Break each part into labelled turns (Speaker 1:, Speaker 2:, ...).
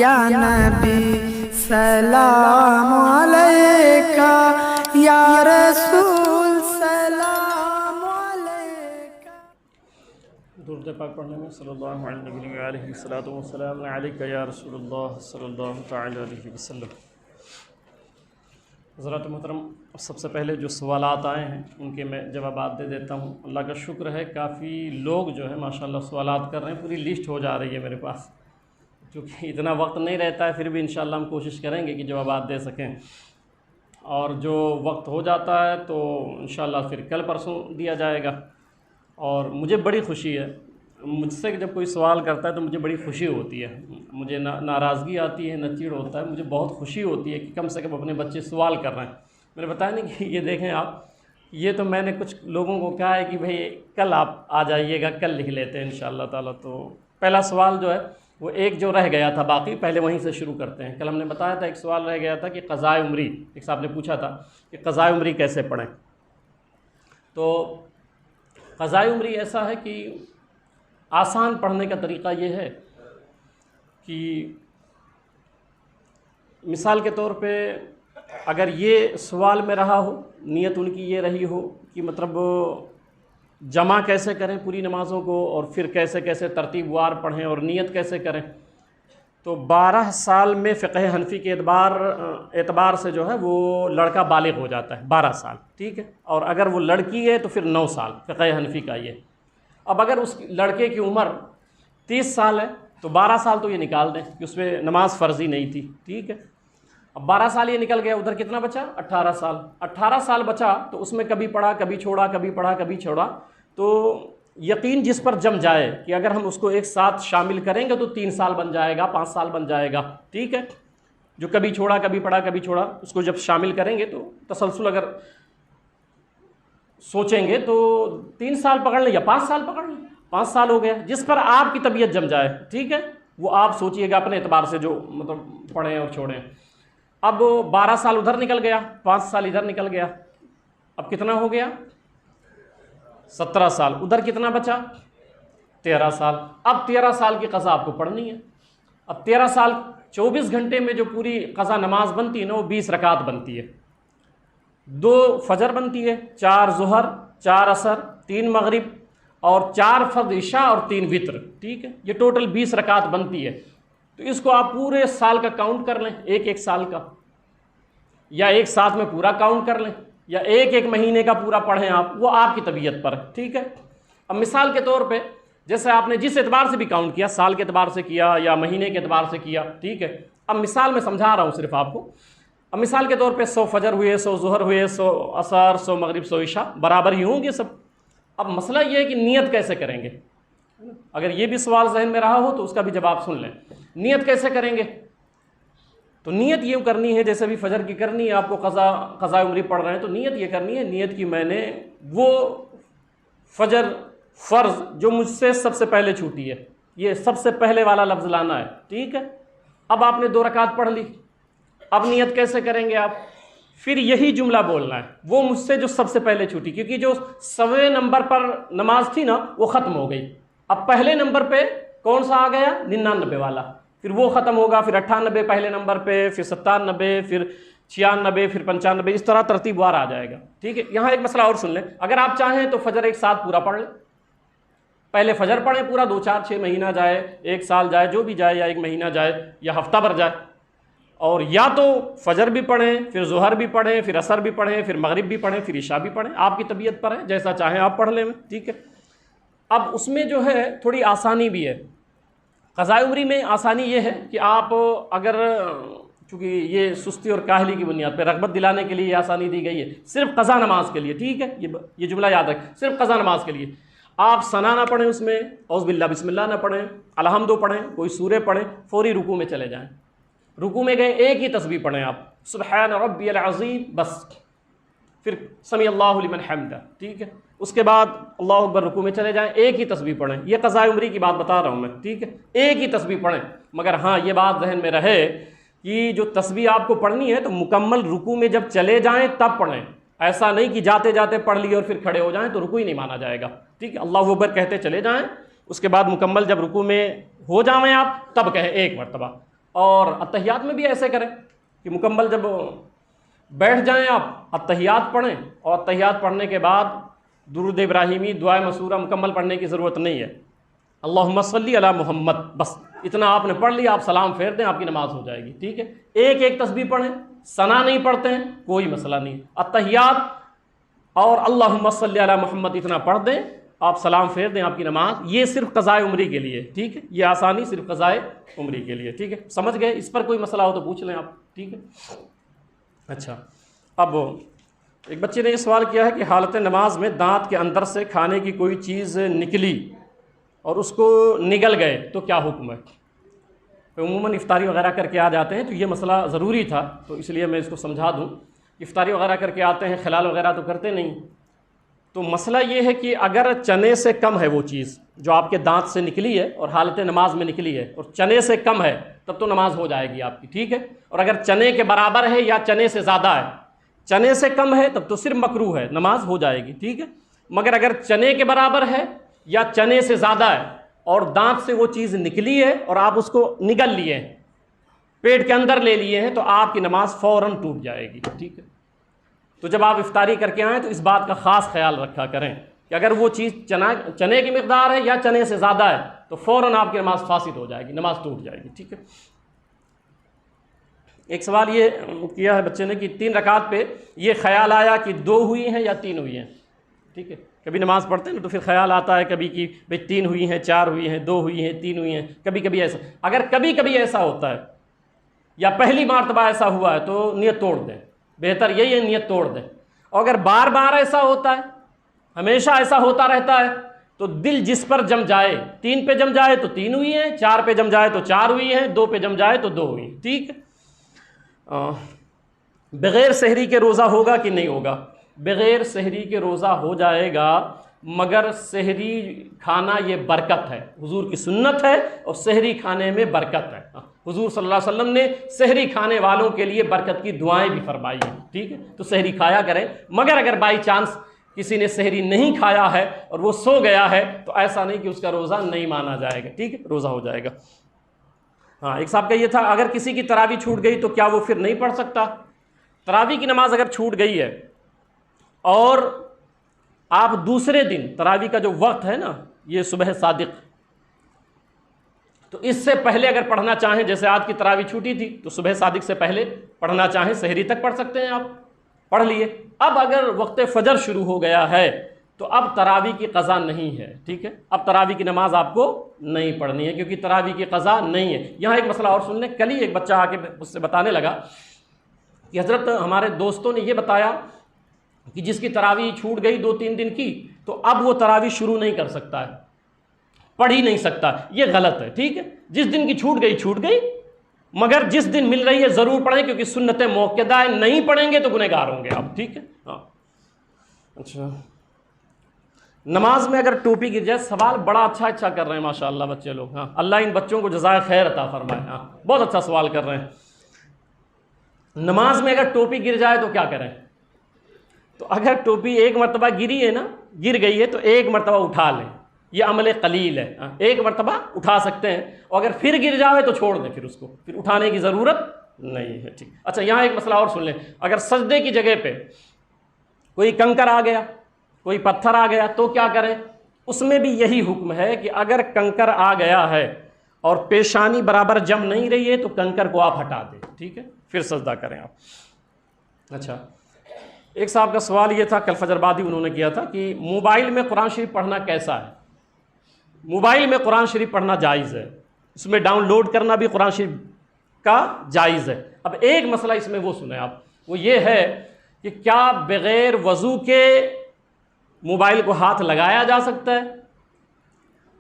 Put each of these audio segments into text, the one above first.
Speaker 1: یا نبی سلام علیکہ، یا رسول سلام علیکہ۔
Speaker 2: درود پاک پڑھنے میں صلی اللہ علیہ وسلم علیکہ یا رسول اللہ صلی اللہ تعالی علیہ وسلم۔ حضرات محترم، سب سے پہلے جو سوالات آئے ہیں ان کے میں جوابات دے دیتا ہوں۔ اللہ کا شکر ہے کافی لوگ جو ہے ماشاءاللہ سوالات کر رہے ہیں، پوری لسٹ ہو جا رہی ہے میرے پاس، کیونکہ اتنا وقت نہیں رہتا ہے، پھر بھی انشاءاللہ ہم کوشش کریں گے کہ جوابات دے سکیں، اور جو وقت ہو جاتا ہے تو انشاءاللہ پھر کل پرسوں دیا جائے گا۔ اور مجھے بڑی خوشی ہے، مجھ سے جب کوئی سوال کرتا ہے تو مجھے بڑی خوشی ہوتی ہے، مجھے نہ ناراضگی آتی ہے نہ چڑ ہوتا ہے، مجھے بہت خوشی ہوتی ہے کہ کم سے کم اپنے بچے سوال کر رہے ہیں۔ میں نے بتایا نہیں کہ یہ دیکھیں آپ، یہ تو میں نے کچھ لوگوں کو کہا ہے کہ بھئی کل آپ آ جائیے گا، کل لکھ لیتے ہیں انشاءاللہ تعالیٰ۔ تو پہلا سوال جو ہے وہ ایک جو رہ گیا تھا، باقی پہلے وہیں سے شروع کرتے ہیں۔ کل ہم نے بتایا تھا ایک سوال رہ گیا تھا کہ قضاء عمری، ایک صاحب نے پوچھا تھا کہ قضاء عمری کیسے پڑھیں۔ تو قضاء عمری ایسا ہے کہ آسان پڑھنے کا طریقہ یہ ہے کہ مثال کے طور پہ اگر یہ سوال میں رہا ہو، نیت ان کی یہ رہی ہو کہ مطلب جمع کیسے کریں پوری نمازوں کو، اور پھر کیسے کیسے ترتیب وار پڑھیں اور نیت کیسے کریں، تو 12 سال میں فقہ حنفی کے اعتبار سے جو ہے وہ لڑکا بالغ ہو جاتا ہے، 12 سال، ٹھیک ہے۔ اور اگر وہ لڑکی ہے تو پھر 9 سال فقہ حنفی کا یہ۔ اب اگر اس لڑکے کی عمر 30 سال ہے تو 12 سال تو یہ نکال دیں کہ اس میں نماز فرضی نہیں تھی، ٹھیک ہے۔ اب 12 سال یہ نکل گیا، ادھر کتنا بچا؟ 18 سال۔ 18 سال بچا تو اس میں کبھی پڑھا کبھی چھوڑا، کبھی پڑھا کبھی چھوڑا، تو یقین جس پر جم جائے کہ اگر ہم اس کو ایک ساتھ شامل کریں گے تو 3 سال بن جائے گا، 5 سال بن جائے گا، ٹھیک ہے۔ جو کبھی چھوڑا کبھی پڑھا کبھی چھوڑا، اس کو جب شامل کریں گے تو تسلسل اگر سوچیں گے تو 3 سال پکڑ لیں یا 5 سال پکڑ لیں، 5 سال ہو گیا۔ جس پر آپ کی طبیعت جم جائے، ٹھیک ہے، وہ آپ سوچئے گا اپنے اعتبار سے جو مطلب پڑھیں اور چھوڑیں۔ اب 12 سال ادھر نکل گیا، 5 سال ادھر نکل گیا، اب کتنا ہو گیا؟ 17 سال۔ ادھر کتنا بچا؟ 13 سال۔ اب 13 سال کی قضا آپ کو پڑھنی ہے۔ اب 13 سال 24 گھنٹے میں جو پوری قضا نماز بنتی ہے نا، وہ 20 رکعت بنتی ہے۔ 2 فجر بنتی ہے، 4 ظہر، 4 عصر، 3 مغرب، اور 4 فرض عشاء اور 3 وتر، ٹھیک ہے۔ یہ ٹوٹل 20 رکعت بنتی ہے۔ تو اس کو آپ پورے سال کا کاؤنٹ کر لیں، ایک سال کا، یا ایک ساتھ میں پورا کاؤنٹ کر لیں، یا ایک مہینے کا پورا پڑھیں آپ، وہ آپ کی طبیعت پر ہے، ٹھیک ہے۔ اب مثال کے طور پہ جیسے آپ نے جس اعتبار سے بھی کاؤنٹ کیا، سال کے اعتبار سے کیا یا مہینے کے اعتبار سے کیا، ٹھیک ہے۔ اب مثال میں سمجھا رہا ہوں صرف آپ کو۔ اب مثال کے طور پہ 100 فجر ہوئے، 100 ظہر ہوئے، 100 عصر، 100 مغرب، 100 عشاء، برابر ہی ہوں گے سب۔ اب مسئلہ یہ ہے کہ نیت کیسے کریں گے۔ اگر یہ بھی سوال ذہن میں رہا ہو تو اس کا بھی جواب سن لیں۔ نیت کیسے کریں گے؟ تو نیت یہ کرنی ہے جیسے بھی فجر کی کرنی ہے، آپ کو قضاء عمری پڑھ رہے ہیں تو نیت یہ کرنی ہے، نیت کی میں نے وہ فجر فرض جو مجھ سے سب سے پہلے چھوٹی ہے، یہ سب سے پہلے والا لفظ لانا ہے، ٹھیک ہے۔ اب آپ نے 2 رکعت پڑھ لی، اب نیت کیسے کریں گے آپ؟ پھر یہی جملہ بولنا ہے، وہ مجھ سے جو سب سے پہلے چھوٹی، کیونکہ جو 100ویں نمبر پر نماز تھی نا وہ ختم ہو گئی۔ اب پہلے نمبر پہ کون سا آ گیا؟ 99 والا، پھر وہ ختم ہوگا، پھر 98 پہلے نمبر پہ، پھر 97، پھر 96، پھر 95، اس طرح ترتیب وار آ جائے گا، ٹھیک ہے۔ یہاں ایک مسئلہ اور سن لیں، اگر آپ چاہیں تو فجر ایک ساتھ پورا پڑھ لیں، پہلے فجر پڑھیں پورا، 2 4 6 مہینہ جائے، 1 سال جائے، جو بھی جائے، یا 1 مہینہ جائے یا ہفتہ بھر جائے، اور یا تو فجر بھی پڑھیں، پھر ظہر بھی پڑھیں، پھر عصر بھی پڑھیں، پھر مغرب بھی پڑھیں، پھر عشاء بھی پڑھیں، آپ کی طبیعت پر ہے، جیسا چاہیں آپ پڑھ لیں، ٹھیک ہے۔ اب اس میں جو ہے تھوڑی آسانی بھی ہے، قضاء عمری میں آسانی یہ ہے کہ آپ اگر، چونکہ یہ سستی اور کاہلی کی بنیاد پہ رغبت دلانے کے لیے یہ آسانی دی گئی ہے، صرف قضا نماز کے لیے، ٹھیک ہے، یہ جملہ یاد رکھ، صرف قضا نماز کے لیے آپ ثنا نہ پڑھیں، اس میں اعوذ باللہ بسم اللہ نہ پڑھیں، الحمد پڑھیں، کوئی سورہ پڑھیں، فوری رکوع میں چلے جائیں، رکوع میں گئے ایک ہی تسبیح پڑھیں آپ، سبحان ربی العظیم، بس، پھر سمیع اللہ لمن حمدہ، ٹھیک ہے، اس کے بعد اللہ اکبر، رکوع میں چلے جائیں، ایک ہی تسبیح پڑھیں۔ یہ قضاء عمری کی بات بتا رہا ہوں میں، ٹھیک ہے، ایک ہی تسبیح پڑھیں، مگر ہاں یہ بات ذہن میں رہے کہ جو تسبیح آپ کو پڑھنی ہے تو مکمل رکوع میں جب چلے جائیں تب پڑھیں، ایسا نہیں کہ جاتے جاتے پڑھ لی اور پھر کھڑے ہو جائیں تو رکوع ہی نہیں مانا جائے گا، ٹھیک ہے۔ اللہ اکبر کہتے چلے جائیں، اس کے بعد مکمل جب رکوع میں ہو جائیں آپ تب کہیں ایک مرتبہ اور اتحیات میں بھی ایسے کریں کہ مکمل جب بیٹھ جائیں آپ اتحیات پڑھیں، اور اتحیات پڑھنے کے بعد درود ابراہیمی دعائے مسورہ مکمل پڑھنے کی ضرورت نہیں ہے، اللہم صلی علی محمد، بس اتنا آپ نے پڑھ لیا، آپ سلام پھیر دیں، آپ کی نماز ہو جائے گی، ٹھیک ہے۔ ایک ایک تسبیح پڑھیں، ثنا نہیں پڑھتے ہیں، کوئی مسئلہ نہیں، اتحیات اور اللہم صلی علی محمد اتنا پڑھ دیں، آپ سلام پھیر دیں، آپ کی نماز۔ یہ صرف قضائے عمری کے لیے، ٹھیک ہے، یہ آسانی صرف قضائے عمری کے لیے، ٹھیک ہے، سمجھ گئے؟ اس پر کوئی مسئلہ ہو تو پوچھ لیں آپ، ٹھیک ہے۔ اچھا، اب ایک بچے نے یہ سوال کیا ہے کہ حالت نماز میں دانت کے اندر سے کھانے کی کوئی چیز نکلی اور اس کو نگل گئے تو کیا حکم ہے؟ عموماً افطاری وغیرہ کر کے آ جاتے ہیں تو یہ مسئلہ ضروری تھا، تو اس لیے میں اس کو سمجھا دوں۔ افطاری وغیرہ کر کے آتے ہیں، خلال وغیرہ تو کرتے نہیں، تو مسئلہ یہ ہے کہ اگر چنے سے کم ہے وہ چیز جو آپ کے دانت سے نکلی ہے اور حالت نماز میں نکلی ہے، اور چنے سے کم ہے، تب تو نماز ہو جائے گی آپ کی، ٹھیک ہے۔ اور اگر چنے کے برابر ہے یا چنے سے زیادہ ہے، چنے سے کم ہے تب تو صرف مکروہ ہے، نماز ہو جائے گی، ٹھیک ہے۔ مگر اگر چنے کے برابر ہے یا چنے سے زیادہ ہے اور دانت سے وہ چیز نکلی ہے اور آپ اس کو نگل لیے ہیں، پیٹ کے اندر لے لیے ہیں، تو آپ کی نماز فوراً ٹوٹ جائے گی، ٹھیک ہے۔ تو جب آپ افطاری کر کے آئیں تو اس بات کا خاص خیال رکھا کریں کہ اگر وہ چیز چنے کی مقدار ہے یا چنے سے زیادہ ہے تو فوراً آپ کی نماز فاسد ہو جائے گی، نماز ٹوٹ جائے گی، ٹھیک ہے۔ ایک سوال یہ کیا ہے بچے نے کہ 3 رکعت پہ یہ خیال آیا کہ 2 ہوئی ہیں یا 3 ہوئی ہیں، ٹھیک ہے۔ کبھی نماز پڑھتے ہیں تو پھر خیال آتا ہے کبھی کہ بھئی 3 ہوئی ہیں، 4 ہوئی ہیں، 2 ہوئی ہیں، 3 ہوئی ہیں، کبھی کبھی ایسا۔ اگر کبھی کبھی ایسا ہوتا ہے یا پہلی مرتبہ ایسا ہوا ہے تو نیت توڑ دیں، بہتر یہی ہے، نیت توڑ دیں۔ اور اگر بار بار ایسا ہوتا ہے، ہمیشہ ایسا ہوتا رہتا ہے، تو دل جس پر جم جائے، 3 پہ جم جائے تو 3 ہوئی ہیں، 4 پہ جم جائے تو 4 ہوئی ہیں، 2 پہ جم جائے تو 2 ہوئی ہیں، ٹھیک ہے۔ بغیر سحری کے روزہ ہوگا کہ نہیں ہوگا؟ بغیر سحری کے روزہ ہو جائے گا، مگر سحری کھانا یہ برکت ہے، حضور کی سنت ہے، اور سحری کھانے میں برکت ہے۔ حضور صلی اللہ علیہ وسلم نے سحری کھانے والوں کے لیے برکت کی دعائیں بھی فرمائی ہیں، ٹھیک ہے، تو سحری کھایا کریں۔ مگر اگر بائی چانس کسی نے سحری نہیں کھایا ہے اور وہ سو گیا ہے تو ایسا نہیں کہ اس کا روزہ نہیں مانا جائے گا، ٹھیک ہے، روزہ ہو جائے گا۔ ہاں، ایک صاحب کا یہ تھا اگر کسی کی تراویح چھوٹ گئی تو کیا وہ پھر نہیں پڑھ سکتا؟ تراویح کی نماز اگر چھوٹ گئی ہے اور آپ دوسرے دن، تراویح کا جو وقت ہے نا یہ صبح صادق، تو اس سے پہلے اگر پڑھنا چاہیں، جیسے آج کی تراویح چھوٹی تھی تو صبح صادق سے پہلے پڑھنا چاہیں، سحری تک پڑھ سکتے ہیں، آپ پڑھ لیے۔ اب اگر وقت فجر شروع ہو گیا ہے تو اب تراویح کی قضا نہیں ہے، ٹھیک ہے، اب تراویح کی نماز آپ کو نہیں پڑھنی ہے کیونکہ تراویح کی قضا نہیں ہے۔ یہاں ایک مسئلہ اور سن لیں، کل ہی ایک بچہ آ کے اس سے بتانے لگا کہ حضرت ہمارے دوستوں نے یہ بتایا کہ جس کی تراویح چھوٹ گئی 2-3 دن کی تو اب وہ تراویح شروع نہیں کر سکتا ہے، پڑھ ہی نہیں سکتا، یہ غلط ہے، ٹھیک ہے۔ جس دن کی چھوٹ گئی، مگر جس دن مل رہی ہے ضرور پڑھیں کیونکہ سنت موقدہ ہے، نہیں پڑھیں گے تو گنہگار ہوں گے آپ، ٹھیک ہے۔ ہاں، اچھا، نماز میں اگر ٹوپی گر جائے، سوال بڑا اچھا کر رہے ہیں ماشاءاللہ بچے لوگ، ہاں، اللہ ان بچوں کو جزائے خیر عطا فرمائے، ہاں، بہت اچھا سوال کر رہے ہیں۔ نماز میں اگر ٹوپی گر جائے تو کیا کریں؟ تو اگر ٹوپی ایک مرتبہ گری ہے نا، گر گئی ہے تو ایک مرتبہ اٹھا لیں، یہ عمل قلیل ہے، ایک مرتبہ اٹھا سکتے ہیں، اور اگر پھر گر جائے تو چھوڑ دیں، پھر اس کو پھر اٹھانے کی ضرورت نہیں ہے، ٹھیک۔ اچھا، یہاں ایک مسئلہ اور سن لیں، اگر سجدے کی جگہ پہ کوئی کنکر آ گیا، کوئی پتھر آ گیا تو کیا کریں؟ اس میں بھی یہی حکم ہے کہ اگر کنکر آ گیا ہے اور پیشانی برابر جم نہیں رہی ہے تو کنکر کو آپ ہٹا دیں، ٹھیک ہے، پھر سجدہ کریں آپ۔ اچھا، ایک صاحب کا سوال یہ تھا، کل فجر بعد ہی انہوں نے کیا تھا کہ موبائل میں قرآن شریف پڑھنا کیسا ہے؟ موبائل میں قرآن شریف پڑھنا جائز ہے، اس میں ڈاؤن لوڈ کرنا بھی قرآن شریف کا جائز ہے۔ اب ایک مسئلہ اس میں وہ سنیں آپ، وہ یہ ہے کہ کیا بغیر وضو کے موبائل کو ہاتھ لگایا جا سکتا ہے؟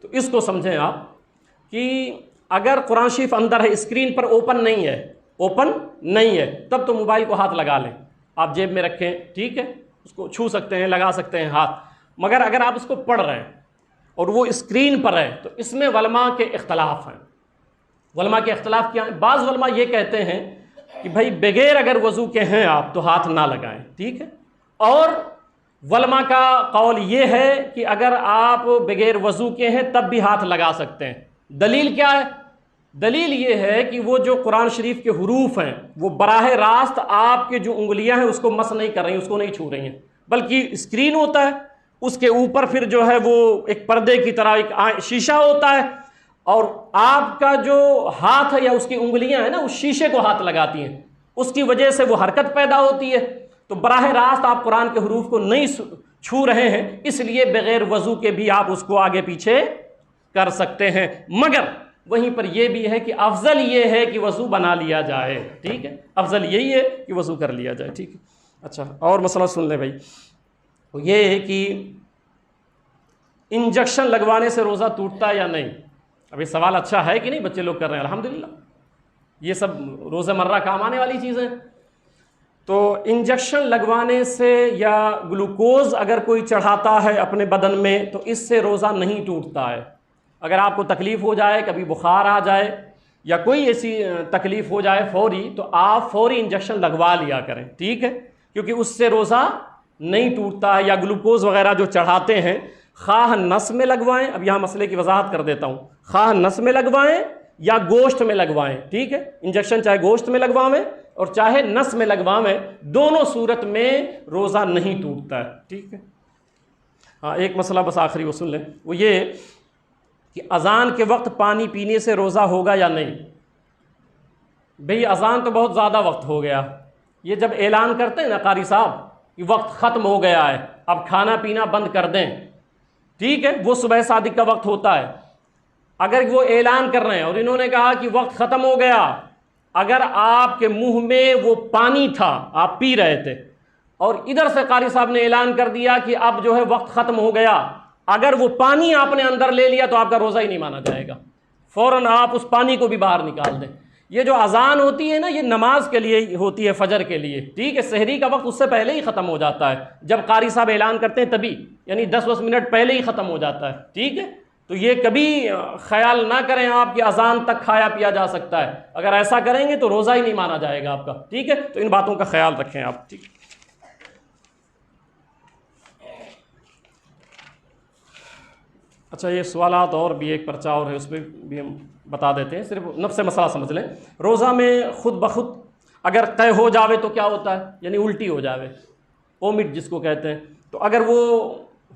Speaker 2: تو اس کو سمجھیں آپ کہ اگر قرآن شریف اندر ہے، اسکرین پر اوپن نہیں ہے، تب تو موبائل کو ہاتھ لگا لیں، آپ جیب میں رکھیں، ٹھیک ہے، اس کو چھو سکتے ہیں، لگا سکتے ہیں ہاتھ۔ مگر اگر آپ اس کو پڑھ رہے ہیں اور وہ اسکرین پر ہے تو اس میں علماء کے اختلاف ہیں۔ علماء کے اختلاف کیا ہیں؟ بعض علماء یہ کہتے ہیں کہ بھائی بغیر اگر وضو کے ہیں آپ تو ہاتھ نہ لگائیں، ٹھیک ہے، اور علماء کا قول یہ ہے کہ اگر آپ بغیر وضو کے ہیں تب بھی ہاتھ لگا سکتے ہیں۔ دلیل کیا ہے؟ دلیل یہ ہے کہ وہ جو قرآن شریف کے حروف ہیں وہ براہ راست آپ کے جو انگلیاں ہیں اس کو مس نہیں کر رہی ہیں، اس کو نہیں چھو رہی ہیں، بلکہ اسکرین ہوتا ہے، اس کے اوپر پھر جو ہے وہ ایک پردے کی طرح ایک شیشہ ہوتا ہے، اور آپ کا جو ہاتھ ہے یا اس کی انگلیاں ہیں نا اس شیشے کو ہاتھ لگاتی ہیں، اس کی وجہ سے وہ حرکت پیدا ہوتی ہے، تو براہ راست آپ قرآن کے حروف کو نہیں چھو رہے ہیں، اس لیے بغیر وضو کے بھی آپ اس کو آگے پیچھے کر سکتے ہیں، مگر وہیں پر یہ بھی ہے کہ افضل یہ ہے کہ وضو بنا لیا جائے، ٹھیک ہے، افضل یہی ہے کہ وضو کر لیا جائے، ٹھیک ہے۔ اچھا، اور مسئلہ سن لیں بھائی، یہ ہے کہ انجیکشن لگوانے سے روزہ ٹوٹتا ہے یا نہیں؟ اب یہ سوال اچھا ہے کہ نہیں، بچے لوگ کر رہے ہیں، الحمدللہ، یہ سب روزہ مرہ کام آنے والی چیزیں۔ تو انجیکشن لگوانے سے یا گلوکوز اگر کوئی چڑھاتا ہے اپنے بدن میں تو اس سے روزہ نہیں ٹوٹتا ہے۔ اگر آپ کو تکلیف ہو جائے، کبھی بخار آ جائے یا کوئی ایسی تکلیف ہو جائے فوری، تو آپ فوری انجیکشن لگوا لیا کریں، ٹھیک ہے، کیونکہ اس سے روزہ نہیں ٹوٹتا ہے۔ یا گلوکوز وغیرہ جو چڑھاتے ہیں، خواہ نس میں لگوائیں، اب یہاں مسئلے کی وضاحت کر دیتا ہوں، خواہ نس میں لگوائیں یا گوشت میں لگوائیں، ٹھیک ہے، انجیکشن چاہے گوشت میں لگوائیں اور چاہے نس میں لگوائیں، دونوں صورت میں روزہ نہیں ٹوٹتا ہے، ٹھیک ہے۔ ہاں، ایک مسئلہ بس آخری وہ سن لیں، وہ یہ کہ اذان کے وقت پانی پینے سے روزہ ہوگا یا نہیں؟ بھئی اذان تو بہت زیادہ وقت ہو گیا، یہ جب اعلان کرتے ہیں نا قاری صاحب کہ وقت ختم ہو گیا ہے، اب کھانا پینا بند کر دیں، ٹھیک ہے، وہ صبح صادق کا وقت ہوتا ہے، اگر وہ اعلان کر رہے ہیں اور انہوں نے کہا کہ وقت ختم ہو گیا، اگر آپ کے منہ میں وہ پانی تھا، آپ پی رہے تھے، اور ادھر سے قاری صاحب نے اعلان کر دیا کہ اب جو ہے وقت ختم ہو گیا، اگر وہ پانی آپ نے اندر لے لیا تو آپ کا روزہ ہی نہیں مانا جائے گا، فوراً آپ اس پانی کو بھی باہر نکال دیں۔ یہ جو اذان ہوتی ہے نا، یہ نماز کے لیے ہوتی ہے، فجر کے لیے، ٹھیک ہے، سحری کا وقت اس سے پہلے ہی ختم ہو جاتا ہے، جب قاری صاحب اعلان کرتے ہیں تبھی، یعنی 10 منٹ پہلے ہی ختم ہو جاتا ہے، ٹھیک ہے۔ تو یہ کبھی خیال نہ کریں آپ کی اذان تک کھایا پیا جا سکتا ہے، اگر ایسا کریں گے تو روزہ ہی نہیں مانا جائے گا آپ کا، ٹھیک ہے، تو ان باتوں کا خیال رکھیں آپ، ٹھیک۔ اچھا، یہ سوالات اور بھی ایک پرچہ اور ہے، اس پہ بھی ہم بتا دیتے ہیں، صرف نفس مسئلہ سمجھ لیں۔ روزہ میں خود بخود اگر قے ہو جاوے تو کیا ہوتا ہے؟ یعنی الٹی ہو جاوے، اومٹ جس کو کہتے ہیں، تو اگر وہ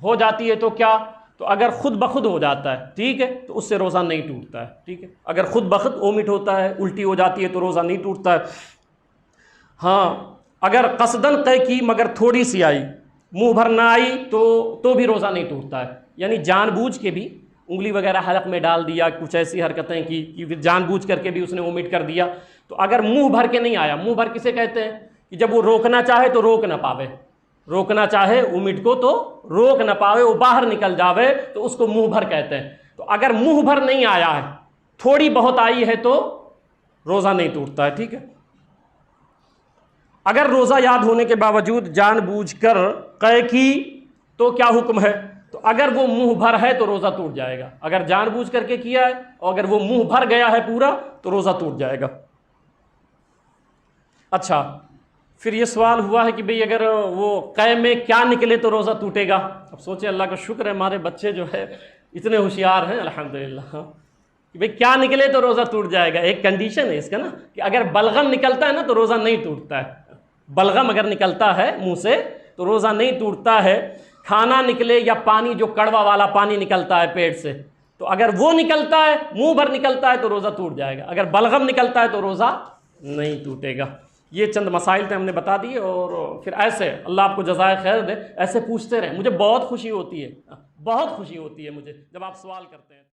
Speaker 2: ہو جاتی ہے تو کیا؟ تو اگر خود بخود ہو جاتا ہے، ٹھیک ہے، تو اس سے روزہ نہیں ٹوٹتا ہے، ٹھیک ہے، اگر خود بخود اومٹ ہوتا ہے، الٹی ہو جاتی ہے تو روزہ نہیں ٹوٹتا ہے۔ ہاں، اگر قصدن قے کی مگر تھوڑی سی آئی، منہ بھر نہ آئی تو بھی روزہ نہیں ٹوٹتا ہے، یعنی جان بوجھ کے بھی انگلی وغیرہ حلق میں ڈال دیا، کچھ ایسی حرکتیں کی کہ جان بوجھ کر کے بھی اس نے اومٹ کر دیا، تو اگر منہ بھر کے نہیں آیا، منہ بھر کسے کہتے ہیں کہ جب وہ روکنا چاہے تو روک نہ پاوے، روکنا چاہے اومٹ کو تو روک نہ پاوے، وہ باہر نکل جاوے تو اس کو منہ بھر کہتے ہیں۔ تو اگر منہ بھر نہیں آیا ہے، تھوڑی بہت آئی ہے تو روزہ نہیں ٹوٹتا ہے، ٹھیک ہے۔ اگر روزہ یاد ہونے کے باوجود جان بوجھ کر قے کی تو کیا حکم ہے؟ تو اگر وہ منہ بھر ہے تو روزہ ٹوٹ جائے گا، اگر جان بوجھ کر کے کیا ہے اور اگر وہ منہ بھر گیا ہے پورا تو روزہ ٹوٹ جائے گا۔ اچھا، پھر یہ سوال ہوا ہے کہ بھئی اگر وہ قے میں کیا نکلے تو روزہ ٹوٹے گا؟ اب سوچیں، اللہ کا شکر ہے ہمارے بچے جو ہے اتنے ہوشیار ہیں الحمدللہ، کہ بھئی کیا نکلے تو روزہ ٹوٹ جائے گا۔ ایک کنڈیشن ہے اس کا نا کہ اگر بلغم نکلتا ہے نا تو روزہ نہیں ٹوٹتا ہے، بلغم اگر نکلتا ہے منہ سے تو روزہ نہیں ٹوٹتا ہے۔ کھانا نکلے یا پانی جو کڑوا والا پانی نکلتا ہے پیٹ سے، تو اگر وہ نکلتا ہے، منہ بھر نکلتا ہے تو روزہ ٹوٹ جائے گا، اگر بلغم نکلتا ہے تو روزہ نہیں ٹوٹے گا۔ یہ چند مسائل تھے ہم نے بتا دیے، اور پھر ایسے اللہ آپ کو جزائے خیر دے، ایسے پوچھتے رہیں، مجھے بہت خوشی ہوتی ہے، بہت خوشی ہوتی ہے مجھے جب آپ سوال کرتے ہیں۔